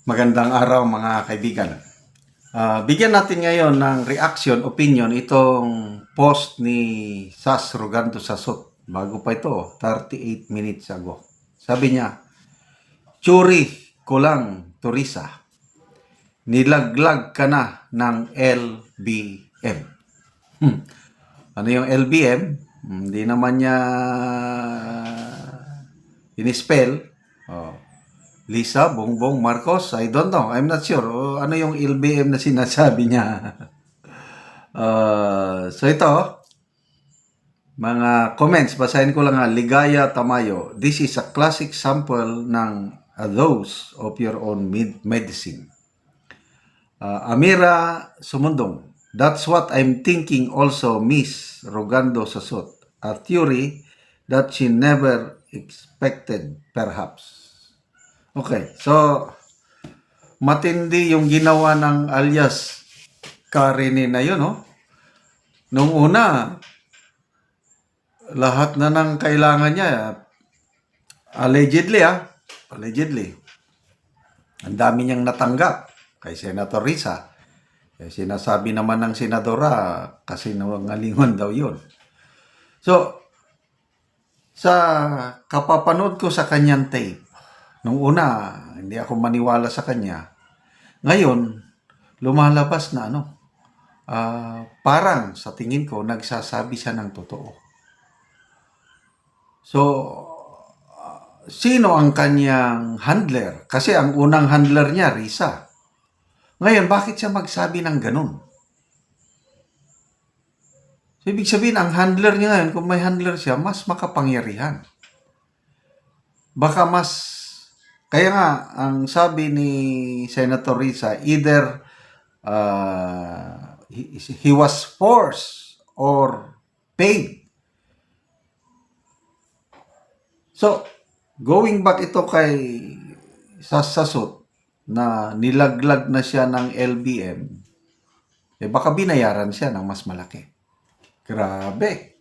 Magandang araw mga kaibigan. Bigyan natin ngayon ng reaction, opinion itong post ni Sas Rogando Sasot. Bago pa ito, 38 minutes ago. Sabi niya, "Churi ko lang, Teresa. Nilaglag ka na ng LBM." Ano yung LBM? Hindi naman niya in-spell. Oh. Lisa Bongbong Marcos, I don't know. I'm not sure. Ano yung LBM na sinasabi niya? So ito, mga comments, basahin ko lang nga. Ligaya Tamayo, this is a classic sample ng a dose of your own medicine. Amira Sumundong, that's what I'm thinking also, Miss Rogando Sasot. A theory that she never expected, perhaps. Okay, so matindi yung ginawa ng alias Karine na yun, no? Nung una, lahat na ng kailangan niya, allegedly, ang dami niyang natanggap kay Senator Risa. Sinasabi naman ng senadora, kasi nangalingon daw yun. So, sa kapapanood ko sa kanyang tape, nung una, hindi ako maniwala sa kanya. Ngayon, lumalabas na parang sa tingin ko, nagsasabi siya ng totoo. So, sino ang kanyang handler? Kasi ang unang handler niya, Risa. Ngayon, bakit siya magsabi ng ganun? So, ibig sabihin, ang handler niya ngayon, kung may handler siya, mas makapangyarihan. Baka mas... Kaya nga, ang sabi ni Senator Risa, either he was forced or paid. So, going back ito kay Sasot, na nilaglag na siya ng LBM, baka binayaran siya ng mas malaki. Grabe.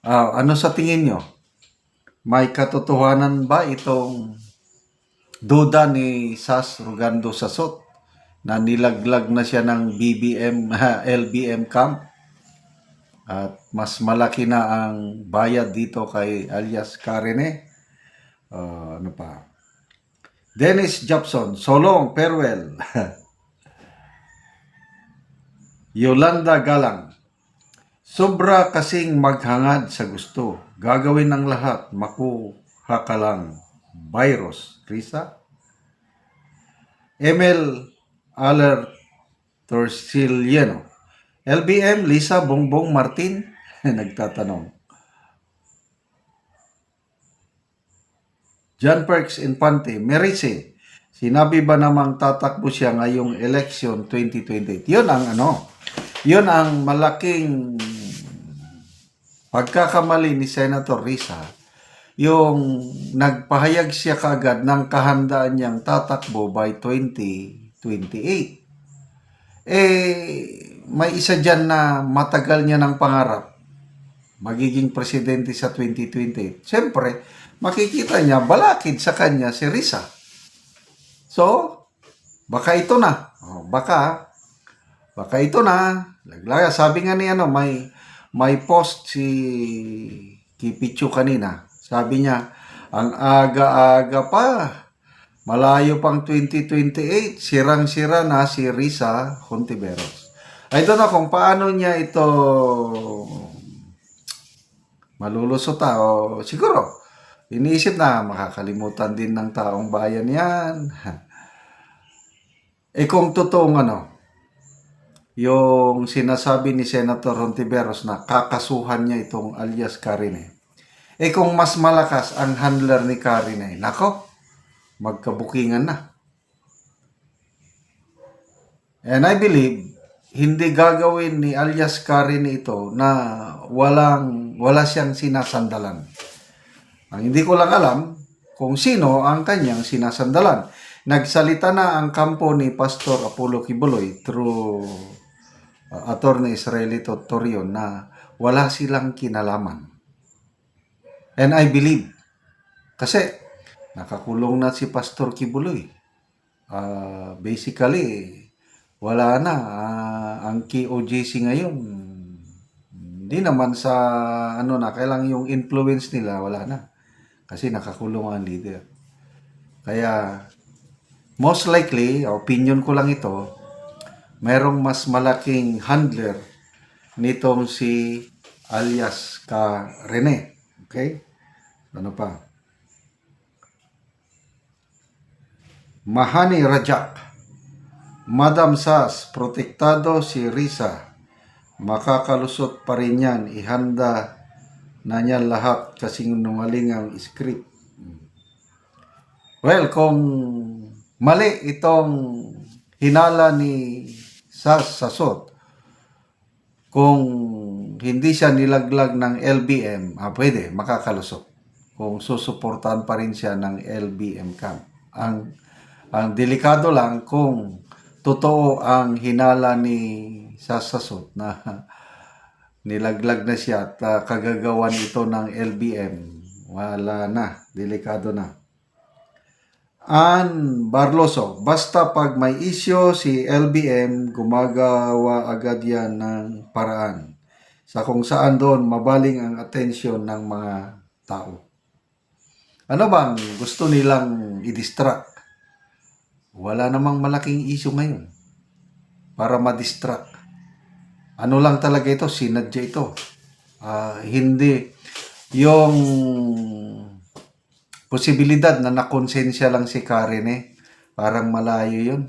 Ano sa tingin nyo? May katotohanan ba itong duda ni Sas Rogando Sasot na nilaglag na siya ng LBM camp at mas malaki na ang bayad dito kay alias Karine? Ano pa? Dennis Jobson, so long, farewell. Yolanda Galang, sobra kasing maghangad sa gusto. Gagawin ng lahat, makuha ka lang. Virus, Risa. Emil Aller Torciliano, LBM, Lisa Bongbong Martin, nagtatanong. John Perks Infante, Merice, sinabi ba namang tatakbo siya ngayong election 2028? Yun ang malaking pagkakamali ni Senator Risa, yung nagpahayag siya kaagad ng kahandaan niyang tatakbo by 2028. May isa dyan na matagal niya ng pangarap, magiging presidente sa 2028. Siyempre, makikita niya, balakid sa kanya si Risa. So, baka ito na. Baka ito na. Sabi nga ni may post si Kipichu kanina. Sabi niya, ang aga-aga pa, malayo pang 2028, sirang-sira na si Risa Hontiveros. I don't know kung paano niya ito malulusot o siguro iniisip na makakalimutan din ng taong bayan yan. Kung totoong yung sinasabi ni Senator Hontiveros na kakasuhan niya itong alias Karine. Kung mas malakas ang handler ni Karine, nako, magkabukingan na. And I believe, hindi gagawin ni alias Karine ito na wala siyang sinasandalan. Ang hindi ko lang alam kung sino ang kanyang sinasandalan. Nagsalita na ang kampo ni Pastor Apollo Kibuloy through Attorney Israelito Torion na wala silang kinalaman. And I believe, kasi nakakulong na si Pastor Kibuloy. Basically, wala na. Ang KOJC ngayon, hindi naman sa kailang yung influence nila, wala na. Kasi nakakulong ang leader. Kaya, most likely, opinion ko lang ito, merong mas malaking handler nitong si alias ka Rene. Okay? Ano pa? Mahani Rajak. Madam Sas, protektado si Risa. Makakalusot pa rin yan. Ihanda na niya lahat kasing numaling ang script. Well, kung mali itong hinala ni Sas Sasot, kung hindi siya nilaglag ng LBM, pwede, makakalusot. Kung susuportahan pa rin siya ng LBM camp. Ang delikado lang kung totoo ang hinala ni Sas Sasot na nilaglag na siya at kagagawan ito ng LBM. Wala na, delikado na. Ann Barloso, basta pag may issue si LBM, gumagawa agad yan ng paraan sa kung saan doon mabaling ang atensyon ng mga tao. Ano bang gusto nilang i-distract? Wala namang malaking issue ngayon para ma-distract. Ano lang talaga ito, sinadya ito. Hindi yung posibilidad na nakonsensya lang si Karen parang malayo yun.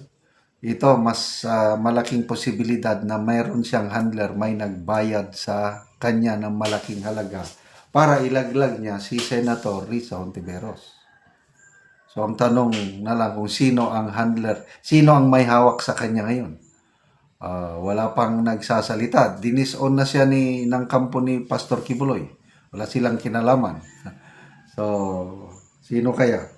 Ito, mas malaking posibilidad na mayroon siyang handler, may nagbayad sa kanya ng malaking halaga para ilaglag niya si Senator Risa Hontiveros. So, ang tanong na lang kung sino ang handler, sino ang may hawak sa kanya ngayon. Wala pang nagsasalita. Dinis-on na siya ng kampo ni Pastor Kibuloy. Wala silang kinalaman. So, sino kaya?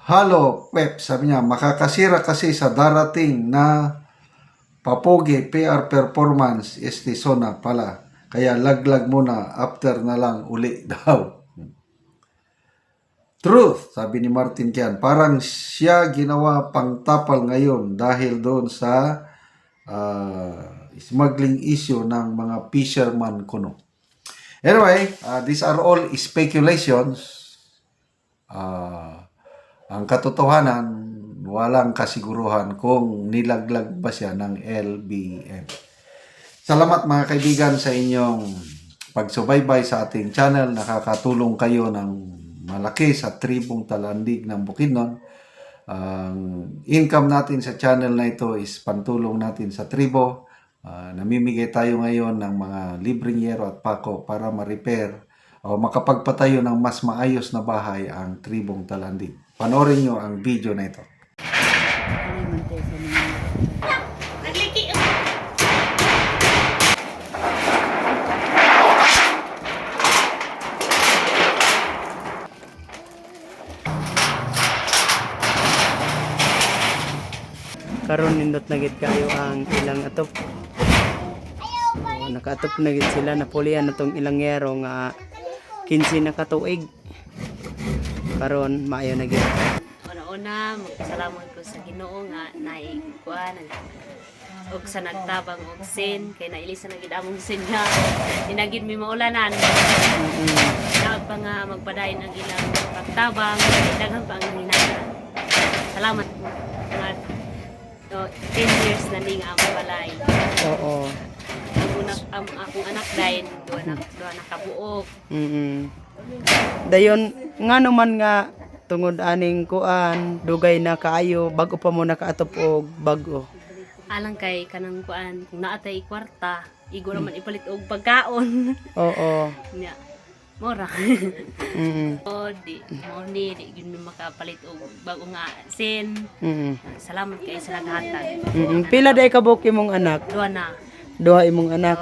Halo, Pep, sabi niya, makakasira kasi sa darating na papogi PR performance Zona pala. Kaya laglag muna, after na lang uli daw. Truth, sabi ni Martin Kian, parang siya ginawa pang tapal ngayon dahil doon sa smuggling issue ng mga fisherman kuno. Anyway, these are all speculations. Ang katotohanan, walang kasiguruhan kung nilaglag ba siya ng LBM. Salamat mga kaibigan sa inyong pagsubaybay sa ating channel. Nakakatulong kayo ng malaki sa tribong Talandig ng Bukidnon. Ang income natin sa channel na ito is pantulong natin sa tribo. Namimigay tayo ngayon ng mga libreng yero at pako para ma-repair o makapagpatayo ng mas maayos na bahay ang tribong Talandig. Panoorin nyo ang video na ito. Karon nindot na gid kayo ang ilang atop. Nakaatop na gid sila, napulian na tong ilang yero nga 15 na katuig. Karon maayo na gid. Una-una, magpasalamat ko sa Ginoo nga naikuan og sa nagtabang og sin kay nailisa na gid among sin nga dinagid mi maulanan. Naag pa nga magpadayon ang ilang pagtabang, daghan pa ang hinala. Salamat po. Nga 10 years na ning among balay. Oo. Ang akong anak dayon duha na kabuok. Dayon nga naman nga tungod aning kuan dugay na kaayo bago pa mo nakaatop og bago. Alang kay kanang kuan kung naatay kwarta, igo naman ipalit og pagkaon. Oo. Nya. Mora. O di gyud makapalit og bago nga sin. Salamat kay sa naghatag. Pila day ka buki mong anak? Duha na. Duha imong anak.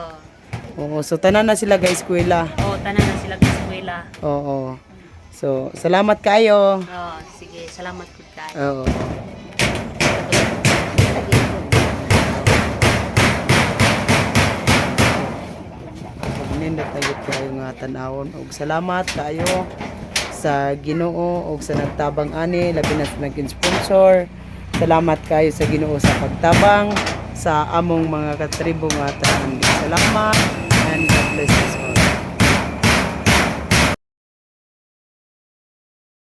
Oo, so tanan na sila ga eskwela. Oo, tanan na sila sa eskwela. Oo. So, salamat kayo. Oo, sige, salamat pud kay. Oo. Nindot na gid kayo nga tan-awon og salamat kayo sa Ginoo o sa nagtabang ani, labi na sa naging sponsor. Salamat kayo sa Ginoo sa pagtabang sa among mga katribo nga tanan. Salamat and God bless us all.